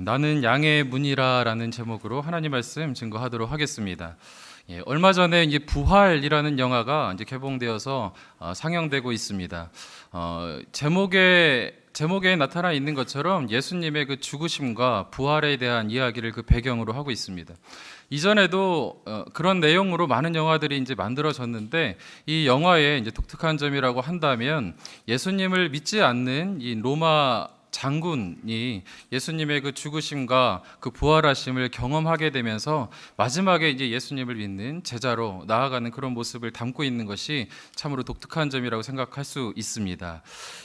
나는 양의 문이라라는 제목으로 하나님 말씀 증거하도록 하겠습니다. 얼마 전에 이제 부활이라는 영화가 이제 개봉되어서 상영되고 있습니다. 제목에 나타나 있는 것처럼 예수님의 그 죽으심과 부활에 대한 이야기를 그 배경으로 하고 있습니다. 이전에도 그런 내용으로 많은 영화들이 이제 만들어졌는데, 이 영화의 이제 독특한 점이라고 한다면 예수님을 믿지 않는 이 로마 장군이 예수님의 그 죽으심과 그 부활하심을 경험하게 되면서 마지막에 이제 예수님을 믿는 제자로 나아가는 그런 모습을 담고 있는 것이 참으로 독특한 점이라고 생각할 수 있습니다.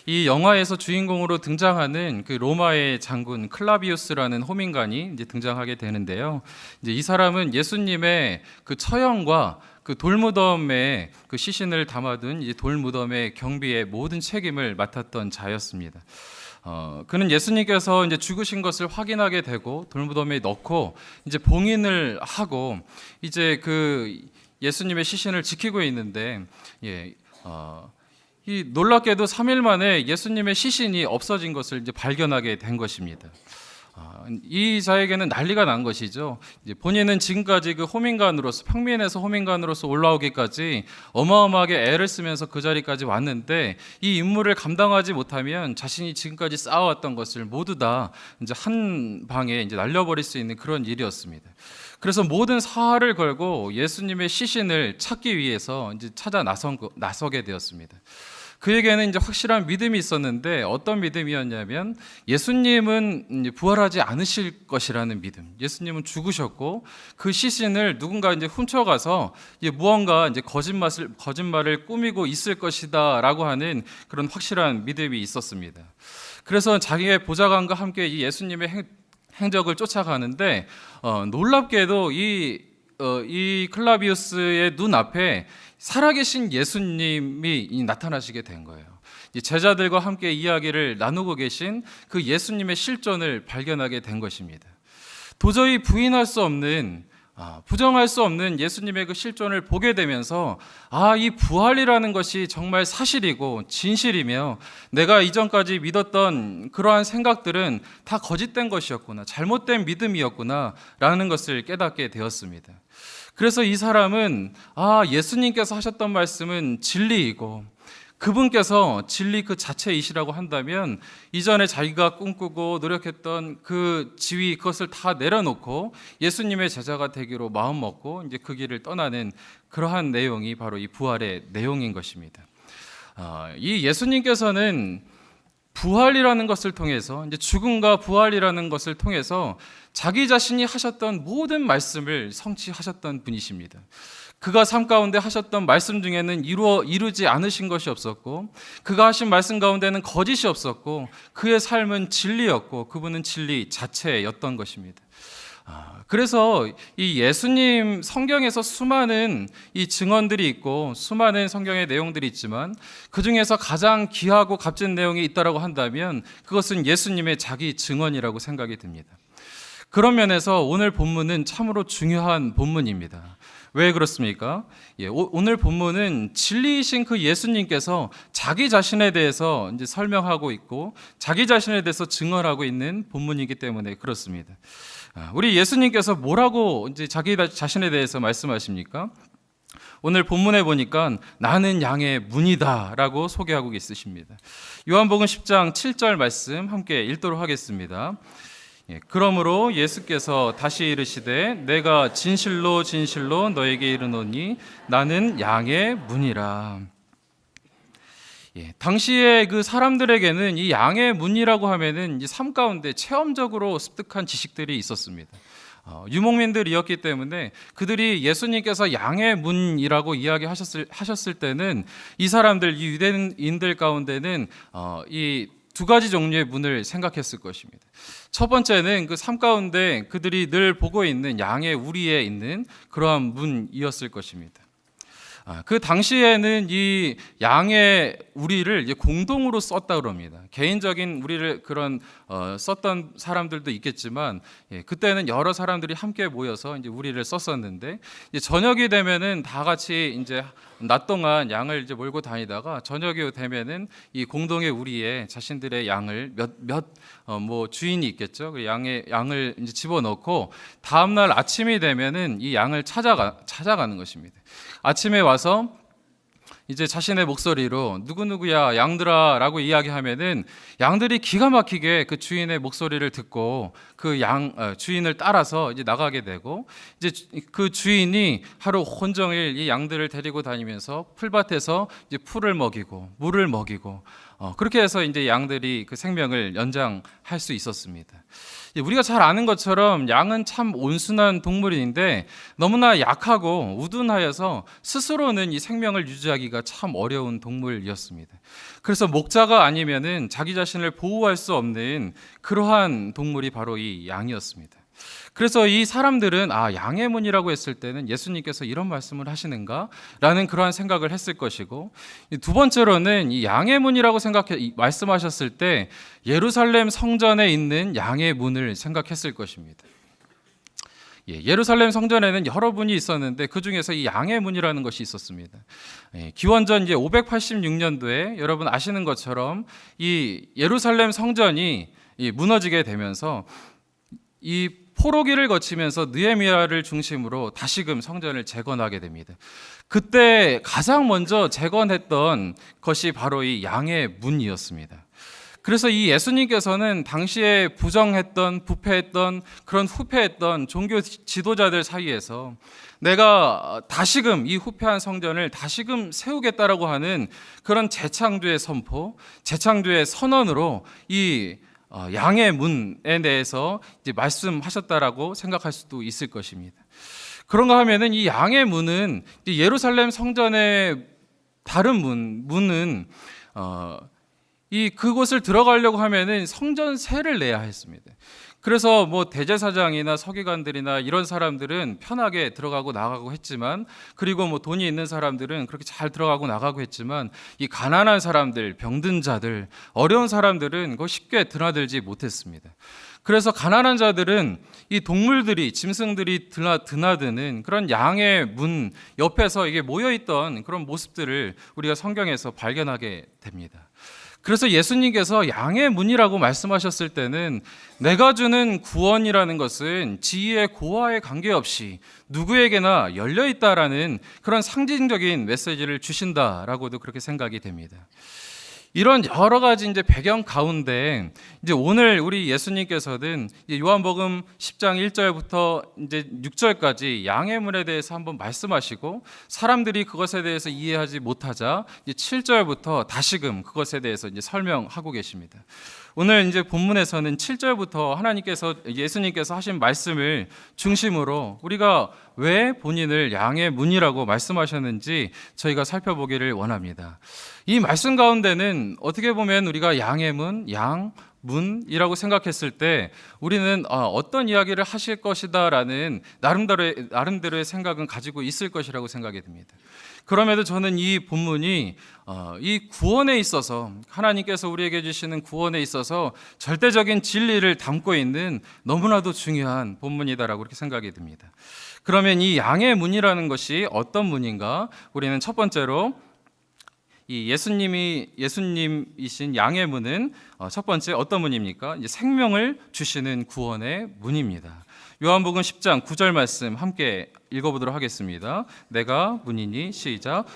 이 영화에서 주인공으로 등장하는 그 로마의 장군 클라비우스라는 호민관이 이제 등장하게 되는데요. 이제 이 사람은 예수님의 그 처형과 그 돌무덤에 그 시신을 담아둔 이 돌무덤의 경비의 모든 책임을 맡았던 자였습니다. 그는 예수님께서 이제 죽으신 것을 확인하게 되고 돌무덤에 넣고 이제 봉인을 하고 이제 그 예수님의 시신을 지키고 있는데, 이 놀랍게도 3일 만에 예수님의 시신이 없어진 것을 이제 발견하게 된 것입니다. 이 자에게는 난리가 난 것이죠. 이제 본인은 지금까지 그 호민관으로서, 평민에서 호민관으로서 올라오기까지 어마어마하게 애를 쓰면서 그 자리까지 왔는데, 이 임무를 감당하지 못하면 자신이 지금까지 쌓아왔던 것을 모두 다 이제 한 방에 이제 날려버릴 수 있는 그런 일이었습니다. 그래서 모든 사활을 걸고 예수님의 시신을 찾기 위해서 이제 나서게 되었습니다. 그에게는 이제 확실한 믿음이 있었는데, 어떤 믿음이었냐면 예수님은 부활하지 않으실 것이라는 믿음. 예수님은 죽으셨고 그 시신을 누군가 이제 훔쳐가서 무언가 이제 거짓말을 꾸미고 있을 것이다라고 하는 그런 확실한 믿음이 있었습니다. 그래서 자기의 보좌관과 함께 이 예수님의 행적을 쫓아가는데, 놀랍게도 이 클라비우스의 눈앞에 살아계신 예수님이 나타나시게 된 거예요. 제자들과 함께 이야기를 나누고 계신 그 예수님의 실존을 발견하게 된 것입니다. 도저히 부정할 수 없는 예수님의 그 실존을 보게 되면서, 이 부활이라는 것이 정말 사실이고 진실이며 내가 이전까지 믿었던 그러한 생각들은 다 거짓된 것이었구나, 잘못된 믿음이었구나 라는 것을 깨닫게 되었습니다. 그래서 이 사람은 예수님께서 하셨던 말씀은 진리이고 그분께서 진리 그 자체이시라고 한다면 이전에 자기가 꿈꾸고 노력했던 그 지위, 그것을 다 내려놓고 예수님의 제자가 되기로 마음먹고 이제 그 길을 떠나는 그러한 내용이 바로 이 부활의 내용인 것입니다. 이 예수님께서는 부활이라는 것을 통해서, 이제 죽음과 부활이라는 것을 통해서 자기 자신이 하셨던 모든 말씀을 성취하셨던 분이십니다. 그가 삶 가운데 하셨던 말씀 중에는 이루지 않으신 것이 없었고, 그가 하신 말씀 가운데는 거짓이 없었고, 그의 삶은 진리였고 그분은 진리 자체였던 것입니다. 그래서 이 예수님 성경에서 수많은 이 증언들이 있고 수많은 성경의 내용들이 있지만, 그 중에서 가장 귀하고 값진 내용이 있다라고 한다면 그것은 예수님의 자기 증언이라고 생각이 듭니다. 그런 면에서 오늘 본문은 참으로 중요한 본문입니다. 왜 그렇습니까? 오늘 본문은 진리이신 그 예수님께서 자기 자신에 대해서 이제 설명하고 있고 자기 자신에 대해서 증언하고 있는 본문이기 때문에 그렇습니다. 우리 예수님께서 뭐라고 이제 자기 자신에 대해서 말씀하십니까? 오늘 본문에 보니까 나는 양의 문이다라고 소개하고 있으십니다. 요한복음 10장 7절 말씀 함께 읽도록 하겠습니다. 그러므로 예수께서 다시 이르시되 내가 진실로 진실로 너에게 이르노니 나는 양의 문이라. 당시에 그 사람들에게는 이 양의 문이라고 하면은 삶 가운데 체험적으로 습득한 지식들이 있었습니다. 유목민들이었기 때문에 그들이 예수님께서 양의 문이라고 이야기하셨을 때는 이 사람들, 이 유대인들 가운데는 이 두 가지 종류의 문을 생각했을 것입니다. 첫 번째는 그 삶 가운데 그들이 늘 보고 있는 양의 우리에 있는 그러한 문이었을 것입니다. 그 당시에는 이 양의 우리를 이제 공동으로 썼다 그럽니다. 개인적인 우리를 그런 썼던 사람들도 있겠지만, 그때는 여러 사람들이 함께 모여서 이제 우리를 썼었는데, 이제 저녁이 되면은 다 같이 이제 낮 동안 양을 이제 몰고 다니다가 저녁이 되면은 이 공동의 우리에 자신들의 양을 뭐 주인이 있겠죠. 그 양을 이제 집어넣고 다음 날 아침이 되면은 이 양을 찾아가는 것입니다. 아침에 와서 이제 자신의 목소리로 누구누구야 양들아라고 이야기하면은 양들이 기가 막히게 그 주인의 목소리를 듣고 그 주인을 따라서 이제 나가게 되고, 이제 그 주인이 하루 온종일 이 양들을 데리고 다니면서 풀밭에서 이제 풀을 먹이고 물을 먹이고, 그렇게 해서 이제 양들이 그 생명을 연장할 수 있었습니다. 우리가 잘 아는 것처럼 양은 참 온순한 동물인데 너무나 약하고 우둔하여서 스스로는 이 생명을 유지하기가 참 어려운 동물이었습니다. 그래서 목자가 아니면은 자기 자신을 보호할 수 없는 그러한 동물이 바로 이 양이었습니다. 그래서 이 사람들은 양의 문이라고 했을 때는 예수님께서 이런 말씀을 하시는가? 라는 그러한 생각을 했을 것이고, 두 번째로는 이 양의 문이라고 말씀하셨을 때 예루살렘 성전에 있는 양의 문을 생각했을 것입니다. 예루살렘 성전에는 여러 문이 있었는데 그 중에서 이 양의 문이라는 것이 있었습니다. 기원전 586년도에 여러분 아시는 것처럼 이 예루살렘 성전이 무너지게 되면서 이 포로기를 거치면서 느헤미야를 중심으로 다시금 성전을 재건하게 됩니다. 그때 가장 먼저 재건했던 것이 바로 이 양의 문이었습니다. 그래서 이 예수님께서는 당시에 부정했던, 부패했던, 그런 후패했던 종교 지도자들 사이에서 내가 다시금 이 후패한 성전을 다시금 세우겠다라고 하는 그런 재창조의 선포, 재창조의 선언으로 이 양의 문에 대해서 이제 말씀하셨다라고 생각할 수도 있을 것입니다. 그런가 하면은 이 양의 문은 예루살렘 성전의 다른 문은 그곳을 들어가려고 하면은 성전세를 내야 했습니다. 그래서 뭐 대제사장이나 서기관들이나 이런 사람들은 편하게 들어가고 나가고 했지만, 그리고 뭐 돈이 있는 사람들은 그렇게 잘 들어가고 나가고 했지만, 이 가난한 사람들, 병든 자들, 어려운 사람들은 그거 쉽게 드나들지 못했습니다. 그래서 가난한 자들은 이 동물들이, 짐승들이 드나드는 그런 양의 문 옆에서 이게 모여있던 그런 모습들을 우리가 성경에서 발견하게 됩니다. 그래서 예수님께서 양의 문이라고 말씀하셨을 때는 내가 주는 구원이라는 것은 지위의 고하에 관계없이 누구에게나 열려있다라는 그런 상징적인 메시지를 주신다라고도 그렇게 생각이 됩니다. 이런 여러 가지 이제 배경 가운데 이제 오늘 우리 예수님께서는 요한복음 10장 1절부터 이제 6절까지 양의 문에 대해서 한번 말씀하시고, 사람들이 그것에 대해서 이해하지 못하자 이제 7절부터 다시금 그것에 대해서 이제 설명하고 계십니다. 오늘 이제 본문에서는 7절부터 예수님께서 하신 말씀을 중심으로 우리가 왜 본인을 양의 문이라고 말씀하셨는지 저희가 살펴보기를 원합니다. 이 말씀 가운데는 어떻게 보면 우리가 양의 문이라고 생각했을 때 우리는 어떤 이야기를 하실 것이다라는 나름대로의 생각은 가지고 있을 것이라고 생각이 듭니다. 그럼에도 저는 이 본문이 이 구원에 있어서, 하나님께서 우리에게 주시는 구원에 있어서 절대적인 진리를 담고 있는 너무나도 중요한 본문이다라고 그렇게 생각이 듭니다. 그러면 이 양의 문이라는 것이 어떤 문인가? 우리는 첫 번째로 이 예수님이신 양의 문은 첫 번째 어떤 문입니까? 이제 생명을 주시는 구원의 문입니다. 요한복음 10장 9절 말씀 함께 읽어보도록 하겠습니다. 내가 문이니, 시작.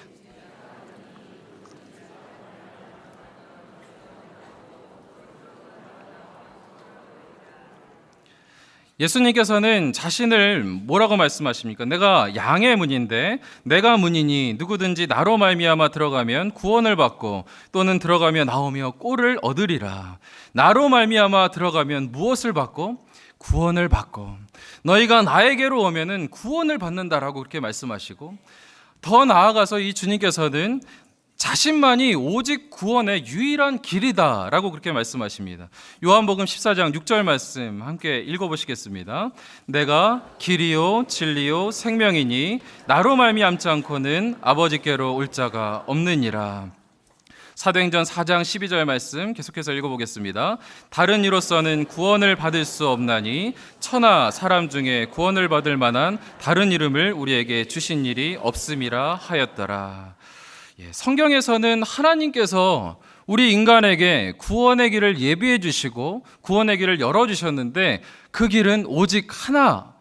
예수님께서는 자신을 뭐라고 말씀하십니까? 내가 양의 문인데, 내가 문이니 누구든지 나로 말미암아 들어가면 구원을 받고 또는 들어가며 나오며 꼴을 얻으리라. 나로 말미암아 들어가면 무엇을 받고? 구원을 받고, 너희가 나에게로 오면은 구원을 받는다라고 그렇게 말씀하시고, 더 나아가서 이 주님께서는 자신만이 오직 구원의 유일한 길이다라고 그렇게 말씀하십니다. 요한복음 14장 6절 말씀 함께 읽어보시겠습니다. 내가 길이요 진리요 생명이니 나로 말미암지 않고는 아버지께로 올 자가 없느니라. 사도행전 4장 12절 말씀 계속해서 읽어보겠습니다. 다른 이로서는 구원을 받을 수 없나니 천하 사람 중에 구원을 받을 만한 다른 이름을 우리에게 주신 일이 없음이라 하였더라. 성경에서는 하나님께서 우리 인간에게 구원의 길을 예비해 주시고 구원의 길을 열어주셨는데 그 길은 오직 하나,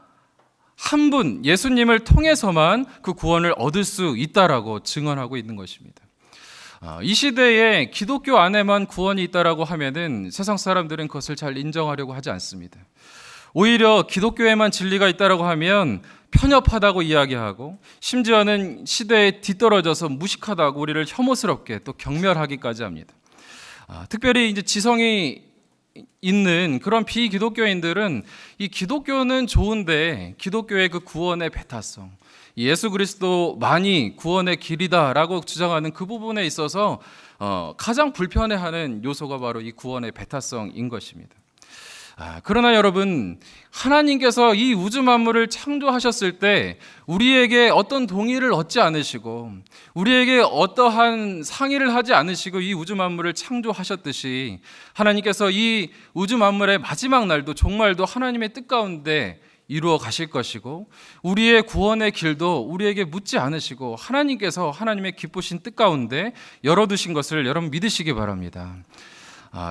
한 분 예수님을 통해서만 그 구원을 얻을 수 있다라고 증언하고 있는 것입니다. 이 시대에 기독교 안에만 구원이 있다라고 하면은 세상 사람들은 그것을 잘 인정하려고 하지 않습니다. 오히려 기독교에만 진리가 있다라고 하면 편협하다고 이야기하고 심지어는 시대에 뒤떨어져서 무식하다고 우리를 혐오스럽게 또 경멸하기까지 합니다. 특별히 이제 지성이 있는 그런 비기독교인들은 이 기독교는 좋은데 기독교의 그 구원의 배타성, 예수 그리스도만이 구원의 길이다라고 주장하는 그 부분에 있어서 가장 불편해하는 요소가 바로 이 구원의 배타성인 것입니다. 그러나 여러분, 하나님께서 이 우주 만물을 창조하셨을 때 우리에게 어떤 동의를 얻지 않으시고 우리에게 어떠한 상의를 하지 않으시고 이 우주 만물을 창조하셨듯이 하나님께서 이 우주 만물의 마지막 날도 종말도 하나님의 뜻 가운데 이루어 가실 것이고 우리의 구원의 길도 우리에게 묻지 않으시고 하나님께서 하나님의 기쁘신 뜻 가운데 열어두신 것을 여러분 믿으시기 바랍니다.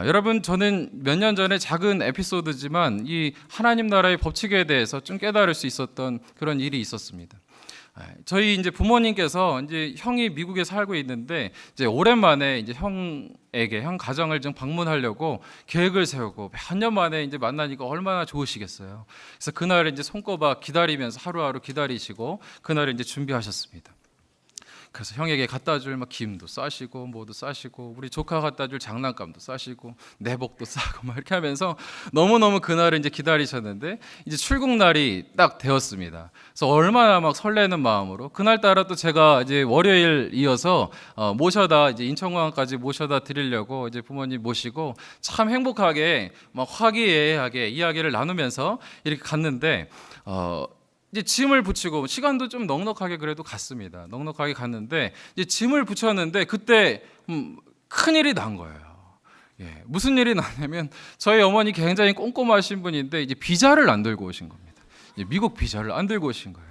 여러분, 저는 몇 년 전에 작은 에피소드지만 이 하나님 나라의 법칙에 대해서 좀 깨달을 수 있었던 그런 일이 있었습니다. 저희 이제 부모님께서 이제 형이 미국에 살고 있는데 이제 오랜만에 이제 형 가정을 좀 방문하려고 계획을 세우고 몇 년 만에 이제 만나니까 얼마나 좋으시겠어요. 그래서 그날 이제 손꼽아 기다리면서 하루하루 기다리시고 그날 이제 준비하셨습니다. 그래서 형에게 갖다 줄 막 김도 싸시고 뭐도 싸시고 우리 조카 갖다 줄 장난감도 싸시고 내복도 싸고 막 이렇게 하면서 너무너무 그날을 이제 기다리셨는데 이제 출국 날이 딱 되었습니다. 그래서 얼마나 막 설레는 마음으로 그날따라 또 제가 이제 월요일 이어서 모셔다 이제 인천공항까지 모셔다 드리려고 이제 부모님 모시고 참 행복하게 막 화기애애하게 이야기를 나누면서 이렇게 갔는데 이제 짐을 붙이고 시간도 좀 넉넉하게 그래도 갔습니다. 넉넉하게 갔는데 이제 짐을 붙였는데 그때 큰 일이 난 거예요. 무슨 일이 났냐면 저희 어머니 굉장히 꼼꼼하신 분인데 이제 비자를 안 들고 오신 겁니다. 이제 미국 비자를 안 들고 오신 거예요.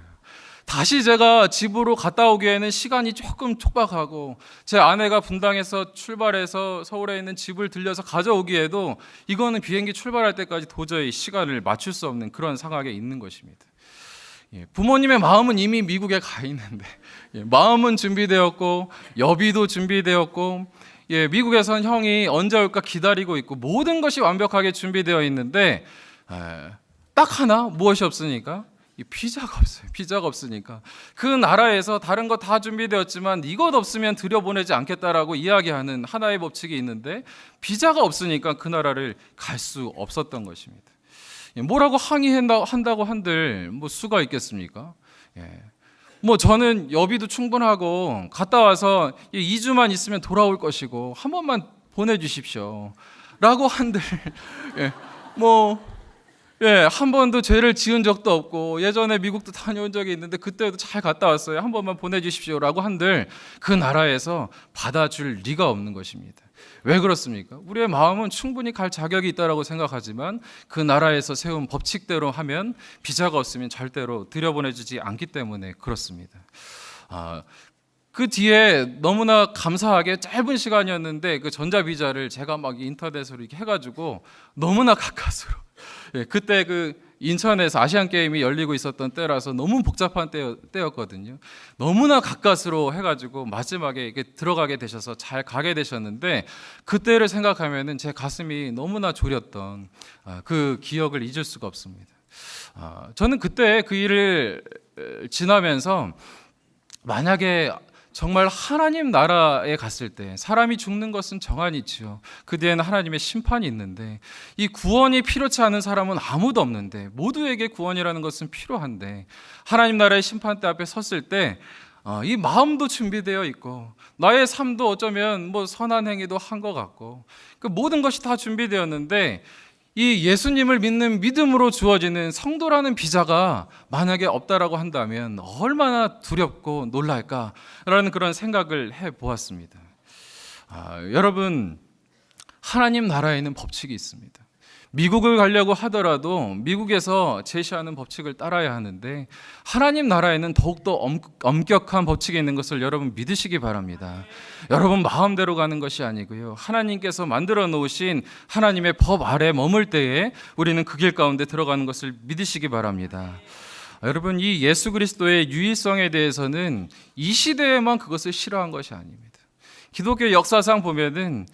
다시 제가 집으로 갔다 오기에는 시간이 조금 촉박하고 제 아내가 분당에서 출발해서 서울에 있는 집을 들려서 가져오기에도 이거는 비행기 출발할 때까지 도저히 시간을 맞출 수 없는 그런 상황에 있는 것입니다. 부모님의 마음은 이미 미국에 가 있는데 마음은 준비되었고 여비도 준비되었고 미국에선 형이 언제 올까 기다리고 있고 모든 것이 완벽하게 준비되어 있는데 딱 하나 무엇이 없으니까 비자가 없어요. 비자가 없으니까 그 나라에서 다른 거 다 준비되었지만 이것 없으면 들여보내지 않겠다라고 이야기하는 하나의 법칙이 있는데 비자가 없으니까 그 나라를 갈 수 없었던 것입니다. 뭐라고 항의한다고 한들 뭐 수가 있겠습니까? 뭐 저는 여비도 충분하고 갔다 와서 2주만 있으면 돌아올 것이고 한 번만 보내주십시오 라고 한들 한 번도 죄를 지은 적도 없고 예전에 미국도 다녀온 적이 있는데 그때도 잘 갔다 왔어요. 한 번만 보내주십시오 라고 한들 그 나라에서 받아줄 리가 없는 것입니다. 왜 그렇습니까? 우리의 마음은 충분히 갈 자격이 있다고 생각하지만 그 나라에서 세운 법칙대로 하면 비자가 없으면 절대로 들여보내주지 않기 때문에 그렇습니다. 그 뒤에 너무나 감사하게 짧은 시간이었는데 그 전자비자를 제가 막 인터넷으로 이렇게 해가지고 너무나 가까스로 그때 그 인천에서 아시안 게임이 열리고 있었던 때라서 너무 복잡한 때였거든요. 너무나 가까스로 해가지고 마지막에 이게 들어가게 되셔서 잘 가게 되셨는데 그때를 생각하면은 제 가슴이 너무나 졸였던 그 기억을 잊을 수가 없습니다. 저는 그때 그 일을 지나면서 만약에 정말 하나님 나라에 갔을 때 사람이 죽는 것은 정한이 있지요. 그 뒤에는 하나님의 심판이 있는데 이 구원이 필요치 않은 사람은 아무도 없는데 모두에게 구원이라는 것은 필요한데 하나님 나라의 심판대 앞에 섰을 때 이 마음도 준비되어 있고 나의 삶도 어쩌면 뭐 선한 행위도 한 것 같고 그 모든 것이 다 준비되었는데 이 예수님을 믿는 믿음으로 주어지는 성도라는 비자가 만약에 없다라고 한다면 얼마나 두렵고 놀랄까라는 그런 생각을 해보았습니다. 여러분, 하나님 나라에는 법칙이 있습니다. 미국을 가려고 하더라도 미국에서 제시하는 법칙을 따라야 하는데 하나님 나라에는 더욱더 엄격한 법칙이 있는 것을 여러분 믿으시기 바랍니다. 여러분 마음대로 가는 것이 아니고요, 하나님께서 만들어 놓으신 하나님의 법 아래 머물 때에 우리는 그 길 가운데 들어가는 것을 믿으시기 바랍니다. 여러분, 이 예수 그리스도의 유일성에 대해서는 이 시대에만 그것을 싫어한 것이 아닙니다. 기독교 역사상 보면은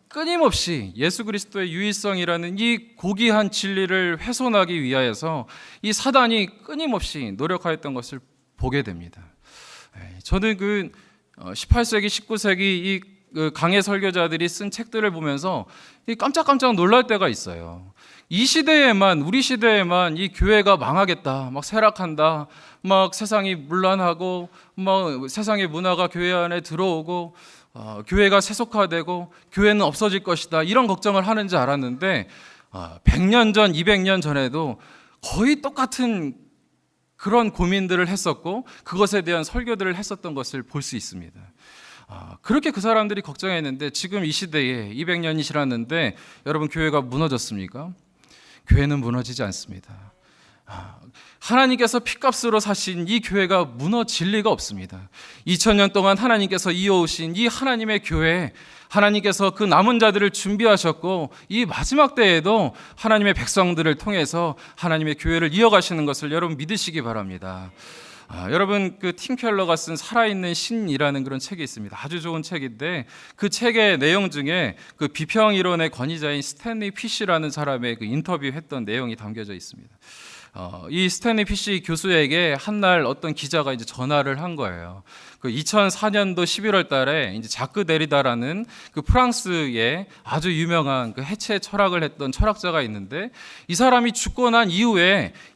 끊임없이 예수 그리스도의 유일성이라는 이 고귀한 진리를 훼손하기 위하여서 이 사단이 끊임없이 노력하였던 것을 보게 됩니다. 저는 그 18세기, 19세기 이 강해 설교자들이 쓴 책들을 보면서 깜짝깜짝 놀랄 때가 있어요. 이 시대에만, 우리 시대에만 이 교회가 망하겠다, 막 쇠락한다, 막 세상이 문란하고, 막 세상의 문화가 교회 안에 들어오고, 교회가 세속화되고 교회는 없어질 것이다, 이런 걱정을 하는 줄 알았는데 100년 전, 200년 전에도 거의 똑같은 그런 고민들을 했었고 그것에 대한 설교들을 했었던 것을 볼 수 있습니다. 그렇게 그 사람들이 걱정했는데 지금 이 시대에 200년이 지났는데 여러분, 교회가 무너졌습니까? 교회는 무너지지 않습니다. 하나님께서 피값으로 사신 이 교회가 무너질 리가 없습니다. 2000년 동안 하나님께서 이어오신 이 하나님의 교회, 하나님께서 그 남은 자들을 준비하셨고 이 마지막 때에도 하나님의 백성들을 통해서 하나님의 교회를 이어가시는 것을 여러분 믿으시기 바랍니다. 여러분, 그 팀 켈러가 쓴 살아있는 신이라는 그런 책이 있습니다. 아주 좋은 책인데 그 책의 내용 중에 그 비평 이론의 권위자인 스탠리 피시라는 사람의 그 인터뷰했던 내용이 담겨져 있습니다. 이 스탠리 피시 교수에게 한날 어떤 기자가 이제 전화를 한 거예요. 그 2004년도 11월 달에 이제 자크 데리다라는 그 프랑스의 아주 유명한 그 해체 철학을 했던 철학자가 있는데 이 사람이 죽고 난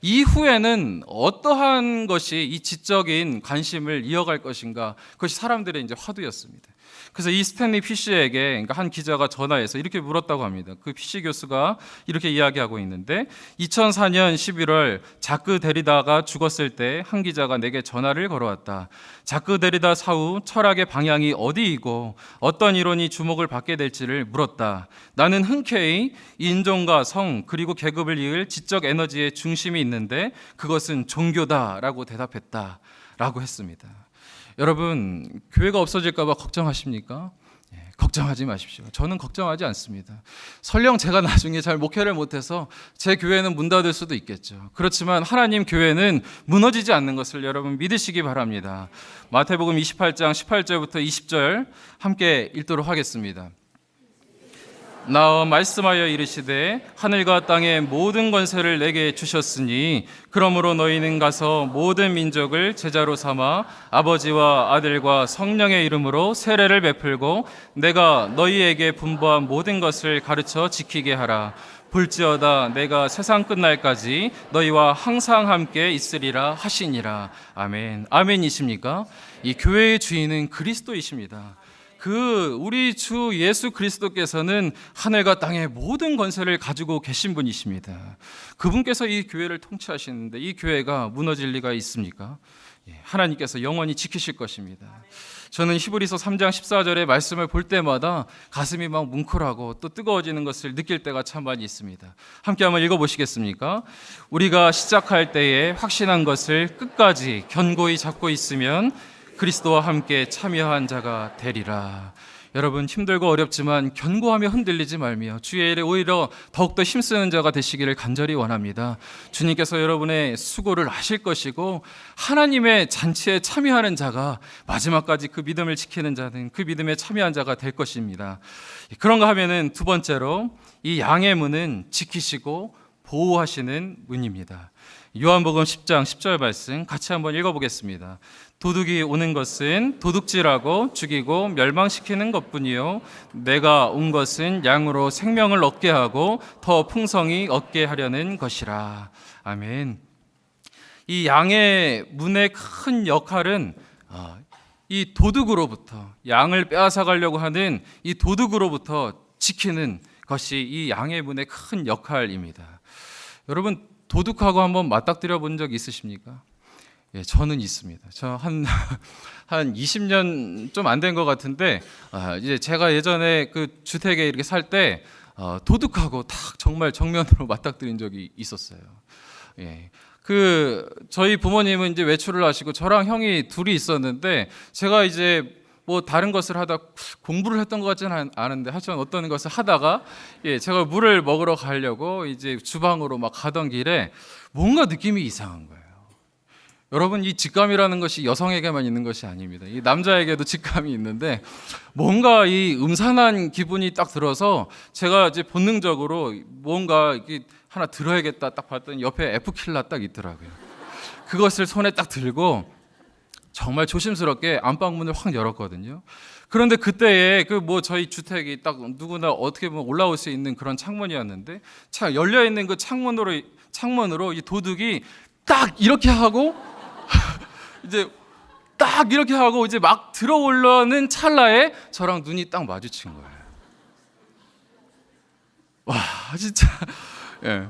이후에는 어떠한 것이 이 지적인 관심을 이어갈 것인가, 그것이 사람들의 이제 화두였습니다. 그래서 이 스탠리 피시에게, 그러니까 한 기자가 전화해서 이렇게 물었다고 합니다. 그 피시 교수가 이렇게 이야기하고 있는데 2004년 11월 자크 데리다가 죽었을 때 한 기자가 내게 전화를 걸어왔다. 자크 데리다 사후 철학의 방향이 어디이고 어떤 이론이 주목을 받게 될지를 물었다. 나는 흔쾌히 인종과 성 그리고 계급을 이을 지적 에너지의 중심이 있는데 그것은 종교다라고 대답했다 라고 했습니다. 여러분, 교회가 없어질까 봐 걱정하십니까? 걱정하지 마십시오. 저는 걱정하지 않습니다. 설령 제가 나중에 잘 목회를 못해서 제 교회는 문 닫을 수도 있겠죠. 그렇지만 하나님 교회는 무너지지 않는 것을 여러분 믿으시기 바랍니다. 마태복음 28장 18절부터 20절 함께 읽도록 하겠습니다. 나와 말씀하여 이르시되 하늘과 땅의 모든 권세를 내게 주셨으니 그러므로 너희는 가서 모든 민족을 제자로 삼아 아버지와 아들과 성령의 이름으로 세례를 베풀고 내가 너희에게 분부한 모든 것을 가르쳐 지키게 하라. 볼지어다 내가 세상 끝날까지 너희와 항상 함께 있으리라 하시니라. 아멘. 아멘이십니까? 이 교회의 주인은 그리스도이십니다. 우리 주 예수 그리스도께서는 하늘과 땅의 모든 권세를 가지고 계신 분이십니다. 그분께서 이 교회를 통치하시는데 이 교회가 무너질 리가 있습니까? 하나님께서 영원히 지키실 것입니다. 저는 히브리서 3장 14절의 말씀을 볼 때마다 가슴이 막 뭉클하고 또 뜨거워지는 것을 느낄 때가 참 많이 있습니다. 함께 한번 읽어보시겠습니까? 우리가 시작할 때에 확신한 것을 끝까지 견고히 잡고 있으면 그리스도와 함께 참여한 자가 되리라. 여러분, 힘들고 어렵지만 견고하며 흔들리지 말며 주의 일에 오히려 더욱더 힘쓰는 자가 되시기를 간절히 원합니다. 주님께서 여러분의 수고를 아실 것이고 하나님의 잔치에 참여하는 자가 마지막까지 그 믿음을 지키는 자는 그 믿음에 참여한 자가 될 것입니다. 그런가 하면은 두 번째로 이 양의 문은 지키시고 보호하시는 문입니다. 요한복음 10장 10절 말씀 같이 한번 읽어보겠습니다. 도둑이 오는 것은 도둑질하고 죽이고 멸망시키는 것뿐이요 내가 온 것은 양으로 생명을 얻게 하고 더 풍성히 얻게 하려는 것이라. 아멘. 이 양의 문의 큰 역할은 이 도둑으로부터, 양을 빼앗아 가려고 하는 이 도둑으로부터 지키는 것이 이 양의 문의 큰 역할입니다. 여러분, 도둑하고 한번 맞닥뜨려 본 적 있으십니까? 예, 저는 있습니다. 저 한 20년 좀 안 된 것 같은데, 이제 제가 예전에 그 주택에 이렇게 살 때 도둑하고 딱 정말 정면으로 맞닥뜨린 적이 있었어요. 예. 저희 부모님은 이제 외출을 하시고 저랑 형이 둘이 있었는데, 제가 이제 뭐 다른 것을 하다 공부를 했던 것 같지는 않은데 하여튼 어떤 것을 하다가 제가 물을 먹으러 가려고 이제 주방으로 막 가던 길에 뭔가 느낌이 이상한 거예요. 여러분, 이 직감이라는 것이 여성에게만 있는 것이 아닙니다. 이 남자에게도 직감이 있는데 뭔가 이 음산한 기분이 딱 들어서 제가 이제 본능적으로 뭔가 이게 하나 들어야겠다 딱 봤더니 옆에 F킬러 딱 있더라고요. 그것을 손에 딱 들고 정말 조심스럽게 안방문을 확 열었거든요. 그런데 그때에 저희 주택이 딱 누구나 어떻게 보면 올라올 수 있는 그런 창문이었는데, 열려 있는 그 창문으로 이 도둑이 딱 이렇게 하고 이제 막 들어오려는 찰나에 저랑 눈이 딱 마주친 거예요. 와, 진짜. 예.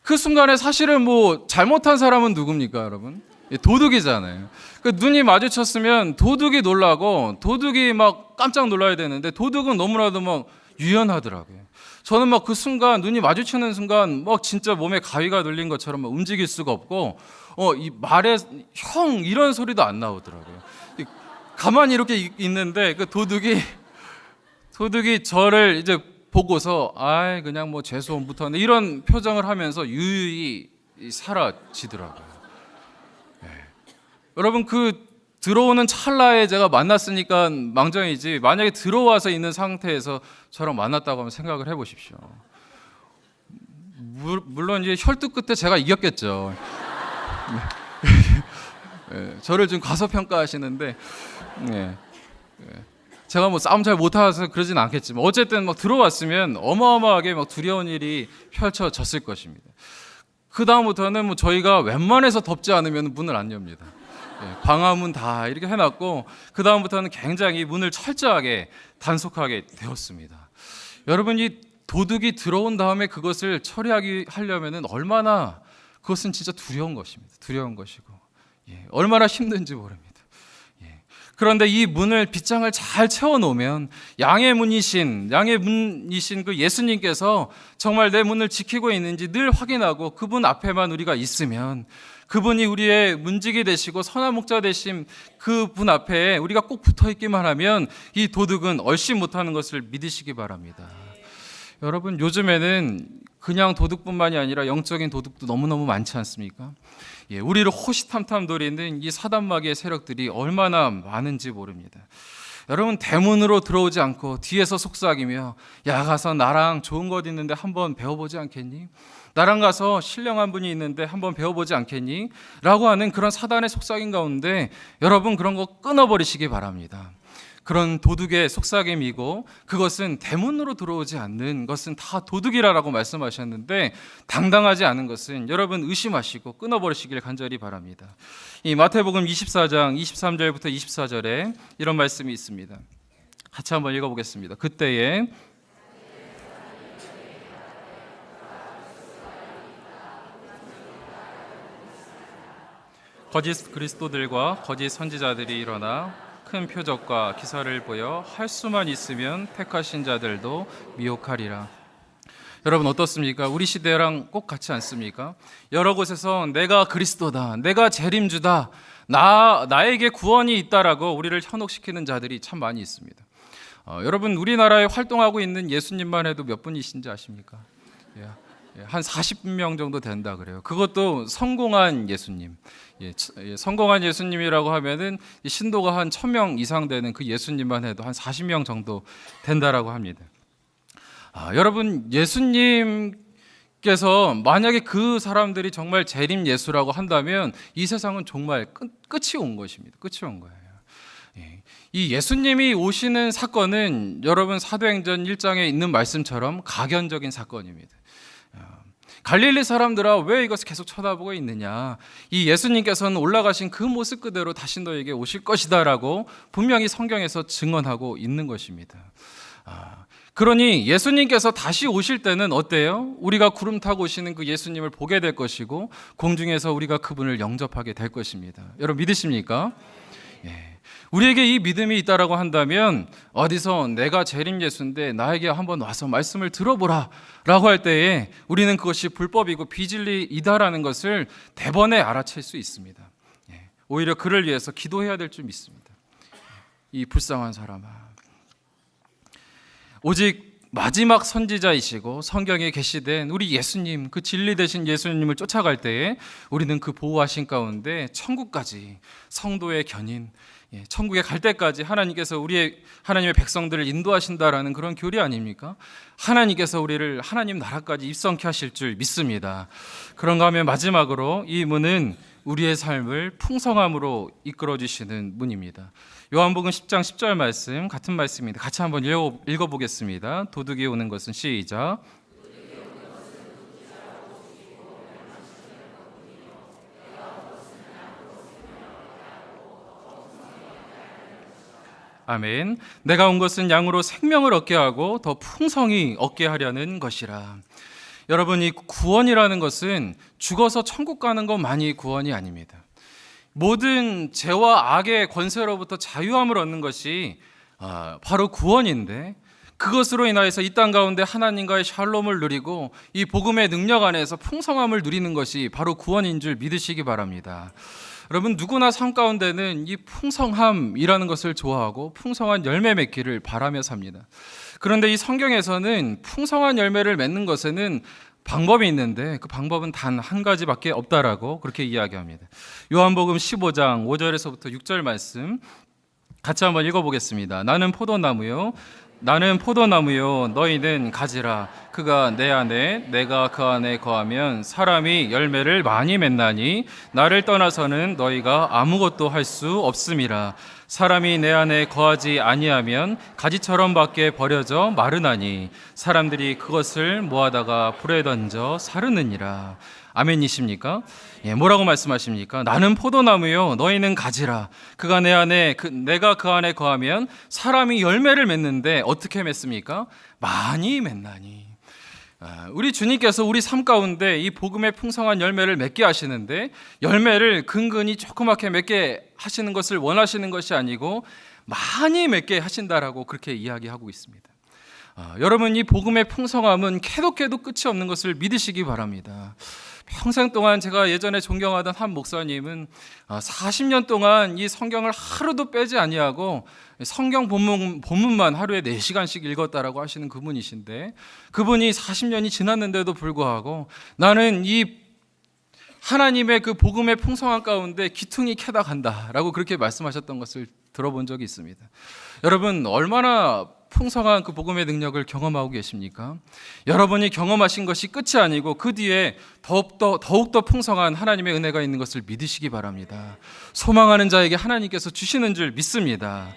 그 순간에 사실은 뭐 잘못한 사람은 누굽니까, 여러분? 도둑이잖아요. 눈이 마주쳤으면 도둑이 놀라고 도둑이 막 깜짝 놀라야 되는데 도둑은 너무나도 막 유연하더라고요. 저는 막 그 순간 눈이 마주치는 순간 막 진짜 몸에 가위가 눌린 것처럼 막 움직일 수가 없고 이 말에 형 이런 소리도 안 나오더라고요. 가만히 이렇게 있는데 그 도둑이 저를 이제 보고서 그냥 뭐 죄송부터 이런 표정을 하면서 유유히 사라지더라고요. 여러분, 들어오는 찰나에 제가 만났으니까 망정이지, 만약에 들어와서 있는 상태에서 저랑 만났다고 하면 생각을 해보십시오. 물론 이제 혈투 끝에 제가 이겼겠죠. 저를 좀 과소평가하시는데, 제가 뭐 싸움 잘 못해서 그러진 않겠지만 어쨌든 막 들어왔으면 어마어마하게 막 두려운 일이 펼쳐졌을 것입니다. 그 다음부터는 뭐 저희가 웬만해서 덮지 않으면 문을 안 엽니다. 방화문 다 이렇게 해놨고 그 다음부터는 굉장히 문을 철저하게 단속하게 되었습니다. 여러분, 이 도둑이 들어온 다음에 그것을 처리하려면은 얼마나 그것은 진짜 두려운 것입니다. 두려운 것이고 얼마나 힘든지 모릅니다. 그런데 이 문을 빗장을 잘 채워놓으면 양의 문이신 그 예수님께서 정말 내 문을 지키고 있는지 늘 확인하고 그분 앞에만 우리가 있으면, 그분이 우리의 문지기 되시고 선한 목자 되신 그분 앞에 우리가 꼭 붙어 있기만 하면 이 도둑은 얼씬 못하는 것을 믿으시기 바랍니다. 여러분, 요즘에는 그냥 도둑뿐만이 아니라 영적인 도둑도 너무너무 많지 않습니까? 우리를 호시탐탐 노리는 이 사단마귀의 세력들이 얼마나 많은지 모릅니다. 여러분, 대문으로 들어오지 않고 뒤에서 속삭이며 가서 나랑 좋은 것 있는데 한번 배워보지 않겠니? 나랑 가서 신령한 분이 있는데 한번 배워보지 않겠니? 라고 하는 그런 사단의 속삭임 가운데 여러분, 그런 거 끊어버리시기 바랍니다. 그런 도둑의 속삭임이고 그것은 대문으로 들어오지 않는 것은 다 도둑이라고 말씀하셨는데, 당당하지 않은 것은 여러분 의심하시고 끊어버리시길 간절히 바랍니다. 이 마태복음 24장 23절부터 24절에 이런 말씀이 있습니다. 같이 한번 읽어보겠습니다. 그때에 거짓 그리스도들과 거짓 선지자들이 일어나 큰 표적과 기사를 보여 할 수만 있으면 택하신 자들도 미혹하리라. 여러분, 어떻습니까? 우리 시대랑 꼭 같지 않습니까? 여러 곳에서 내가 그리스도다, 내가 재림주다, 나에게 구원이 있다라고 우리를 현혹시키는 자들이 참 많이 있습니다. 여러분, 우리나라에 활동하고 있는 예수님만 해도 몇 분이신지 아십니까? 한 40명 정도 된다 그래요. 그것도 성공한 예수님. 성공한 예수님이라고 하면은 신도가 한 1000명 이상 되는 그 예수님만 해도 한 40명 정도 된다라고 합니다. 여러분, 예수님께서 만약에 그 사람들이 정말 재림 예수라고 한다면 이 세상은 정말 끝이 온 것입니다. 끝이 온 거예요. 이 예수님이 오시는 사건은 여러분 사도행전 1장에 있는 말씀처럼 가견적인 사건입니다. 갈릴리 사람들아 왜 이것을 계속 쳐다보고 있느냐? 이 예수님께서는 올라가신 그 모습 그대로 다시 너에게 오실 것이다 라고 분명히 성경에서 증언하고 있는 것입니다. 그러니 예수님께서 다시 오실 때는 어때요? 우리가 구름 타고 오시는 그 예수님을 보게 될 것이고 공중에서 우리가 그분을 영접하게 될 것입니다. 여러분 믿으십니까? 예. 우리에게 이 믿음이 있다라고 한다면 어디서 내가 재림 예수인데 나에게 한번 와서 말씀을 들어보라 라고 할 때에 우리는 그것이 불법이고 비진리이다라는 것을 대번에 알아챌 수 있습니다. 예. 오히려 그를 위해서 기도해야 될 줄 믿습니다. 이 불쌍한 사람아, 오직 마지막 선지자이시고 성경에 계시된 우리 예수님, 그 진리 되신 예수님을 쫓아갈 때에 우리는 그 보호하신 가운데 천국까지 성도의 견인, 천국에 갈 때까지 하나님께서 하나님의 백성들을 인도하신다라는 그런 교리 아닙니까? 하나님께서 우리를 하나님 나라까지 입성케 하실 줄 믿습니다. 그런가 하면 마지막으로 이 문은 우리의 삶을 풍성함으로 이끌어 주시는 문입니다. 요한복음 10장 10절 말씀, 같은 말씀입니다. 같이 한번 읽어보겠습니다. 도둑이 오는 것은 시작. 아멘. 내가 온 것은 양으로 생명을 얻게 하고 더 풍성히 얻게 하려는 것이라. 여러분, 이 구원이라는 것은 죽어서 천국 가는 것만이 구원이 아닙니다. 모든 죄와 악의 권세로부터 자유함을 얻는 것이 바로 구원인데, 그것으로 인하여서 이 땅 가운데 하나님과의 샬롬을 누리고 이 복음의 능력 안에서 풍성함을 누리는 것이 바로 구원인 줄 믿으시기 바랍니다. 여러분, 누구나 삶 가운데는 이 풍성함이라는 것을 좋아하고 풍성한 열매 맺기를 바라며 삽니다. 그런데 이 성경에서는 풍성한 열매를 맺는 것에는 방법이 있는데 그 방법은 단 한 가지밖에 없다라고 그렇게 이야기합니다. 요한복음 15장 5절에서부터 6절 말씀 같이 한번 읽어보겠습니다. 나는 포도나무요 너희는 가지라. 그가 내 안에 내가 그 안에 거하면 사람이 열매를 많이 맺나니 나를 떠나서는 너희가 아무것도 할 수 없음이라. 사람이 내 안에 거하지 아니하면 가지처럼 밖에 버려져 마르나니 사람들이 그것을 모아다가 불에 던져 사르느니라. 아멘이십니까? 뭐라고 말씀하십니까? 나는 포도나무요 너희는 가지라. 그가 내 안에 내가 그 안에 거하면 사람이 열매를 맺는데 어떻게 맺습니까? 많이 맺나니. 우리 주님께서 우리 삶 가운데 이 복음의 풍성한 열매를 맺게 하시는데 열매를 근근히 조그맣게 맺게 하시는 것을 원하시는 것이 아니고 많이 맺게 하신다라고 그렇게 이야기하고 있습니다. 여러분, 이 복음의 풍성함은 캐도 끝이 없는 것을 믿으시기 바랍니다. 평생 동안 제가 예전에 존경하던 한 목사님은 40년 동안 이 성경을 하루도 빼지 아니하고 성경 본문만 하루에 4시간씩 읽었다라고 하시는 그분이신데, 그분이 40년이 지났는데도 불구하고 나는 이 하나님의 그 복음의 풍성함 가운데 기퉁이 캐다 간다라고 그렇게 말씀하셨던 것을 들어본 적이 있습니다. 여러분, 얼마나 풍성한 그 복음의 능력을 경험하고 계십니까? 여러분이 경험하신 것이 끝이 아니고 그 뒤에 더욱더 풍성한 하나님의 은혜가 있는 것을 믿으시기 바랍니다. 소망하는 자에게 하나님께서 주시는 줄 믿습니다.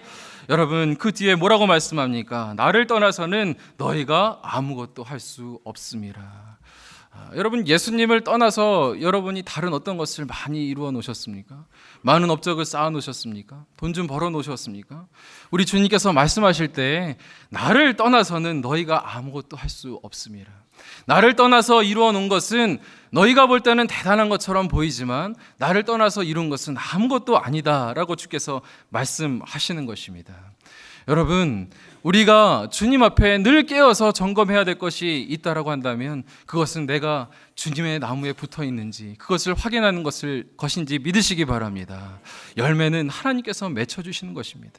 여러분, 그 뒤에 뭐라고 말씀합니까? 나를 떠나서는 너희가 아무것도 할 수 없음이라. 여러분, 예수님을 떠나서 여러분이 다른 어떤 것을 많이 이루어 놓으셨습니까? 많은 업적을 쌓아 놓으셨습니까? 돈 좀 벌어 놓으셨습니까? 우리 주님께서 말씀하실 때 나를 떠나서는 너희가 아무것도 할 수 없음이라. 나를 떠나서 이루어 놓은 것은 너희가 볼 때는 대단한 것처럼 보이지만 나를 떠나서 이룬 것은 아무것도 아니다라고 주께서 말씀하시는 것입니다. 여러분, 우리가 주님 앞에 늘 깨어서 점검해야 될 것이 있다라고 한다면 그것은 내가 주님의 나무에 붙어 있는지 그것을 확인하는 것인지 믿으시기 바랍니다. 열매는 하나님께서 맺혀주시는 것입니다.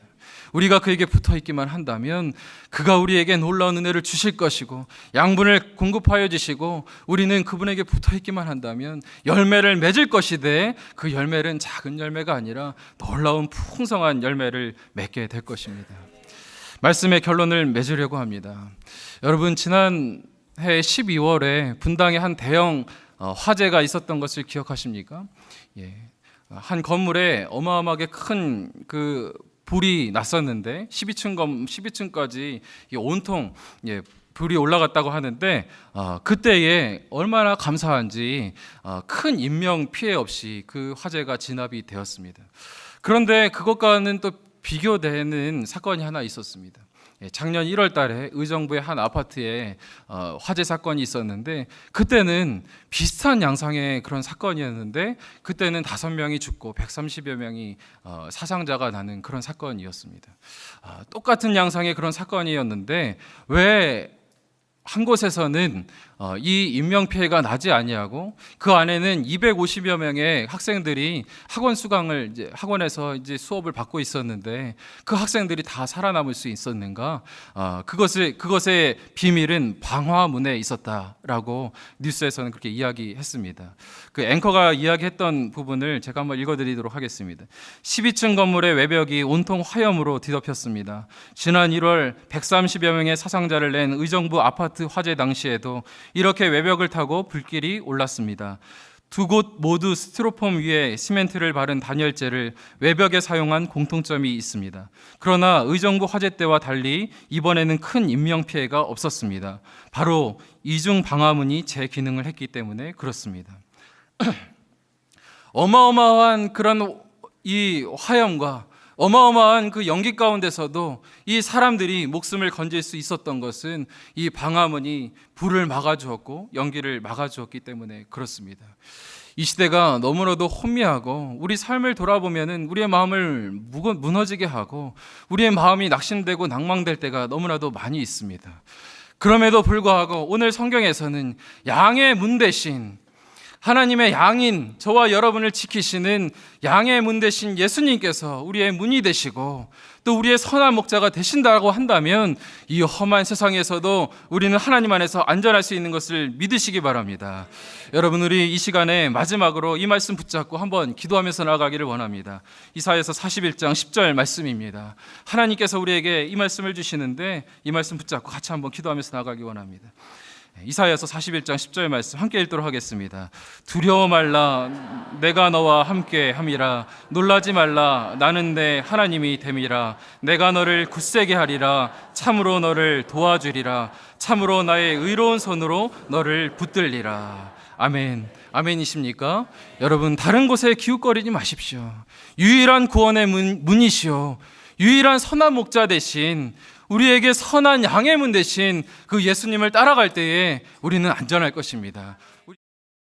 우리가 그에게 붙어 있기만 한다면 그가 우리에게 놀라운 은혜를 주실 것이고 양분을 공급하여 주시고 우리는 그분에게 붙어 있기만 한다면 열매를 맺을 것이되 그 열매는 작은 열매가 아니라 놀라운 풍성한 열매를 맺게 될 것입니다. 말씀의 결론을 맺으려고 합니다. 여러분, 지난해 12월에 분당에 한 대형 화재가 있었던 것을 기억하십니까? 한 건물에 어마어마하게 큰 불이 났었는데 12층까지 온통 불이 올라갔다고 하는데 그때에 얼마나 감사한지 큰 인명 피해 없이 그 화재가 진압이 되었습니다. 그런데 그것과는 또 비교되는 사건이 하나 있었습니다. 작년 1월 달에 의정부의 한 아파트에 화재 사건이 있었는데 그때는 비슷한 양상의 그런 사건이었는데 그때는 5명이 죽고 130여 명이 사상자가 나는 그런 사건이었습니다. 똑같은 양상의 그런 사건이었는데 왜 한 곳에서는 이 인명 피해가 나지 아니하고 그 안에는 250여 명의 학생들이 학원 수강을 이제 학원에서 이제 수업을 받고 있었는데 그 학생들이 다 살아남을 수 있었는가? 그것의 비밀은 방화문에 있었다라고 뉴스에서는 그렇게 이야기했습니다. 그 앵커가 이야기했던 부분을 제가 한번 읽어드리도록 하겠습니다. 12층 건물의 외벽이 온통 화염으로 뒤덮였습니다. 지난 1월 130여 명의 사상자를 낸 의정부 아파트 화재 당시에도 이렇게 외벽을 타고 불길이 올랐습니다. 두 곳 모두 스티로폼 위에 시멘트를 바른 단열재를 외벽에 사용한 공통점이 있습니다. 그러나 의정부 화재 때와 달리 이번에는 큰 인명피해가 없었습니다. 바로 이중 방화문이 제 기능을 했기 때문에 그렇습니다. 어마어마한 그런 이 화염과 어마어마한 그 연기 가운데서도 이 사람들이 목숨을 건질 수 있었던 것은 이 방화문이 불을 막아주었고 연기를 막아주었기 때문에 그렇습니다. 이 시대가 너무나도 혼미하고 우리 삶을 돌아보면은 우리의 마음을 무너지게 하고 우리의 마음이 낙심되고 낭망될 때가 너무나도 많이 있습니다. 그럼에도 불구하고 오늘 성경에서는 양의 문 대신 하나님의 양인 저와 여러분을 지키시는 양의 문 대신 예수님께서 우리의 문이 되시고 또 우리의 선한 목자가 되신다고 한다면 이 험한 세상에서도 우리는 하나님 안에서 안전할 수 있는 것을 믿으시기 바랍니다. 여러분, 우리 이 시간에 마지막으로 이 말씀 붙잡고 한번 기도하면서 나아가기를 원합니다. 이사야서 41장 10절 말씀입니다. 하나님께서 우리에게 이 말씀을 주시는데 이 말씀 붙잡고 같이 한번 기도하면서 나아가기 원합니다. 이사야서 41장 10절 말씀 함께 읽도록 하겠습니다. 두려워 말라, 내가 너와 함께 함이라. 놀라지 말라, 나는 내 하나님이 됨이라. 내가 너를 굳세게 하리라. 참으로 너를 도와주리라. 참으로 나의 의로운 손으로 너를 붙들리라. 아멘. 아멘이십니까? 여러분, 다른 곳에 기웃거리지 마십시오. 유일한 구원의 문이시오, 유일한 선한 목자 대신 우리에게 선한 양의 문 대신 그 예수님을 따라갈 때에 우리는 안전할 것입니다.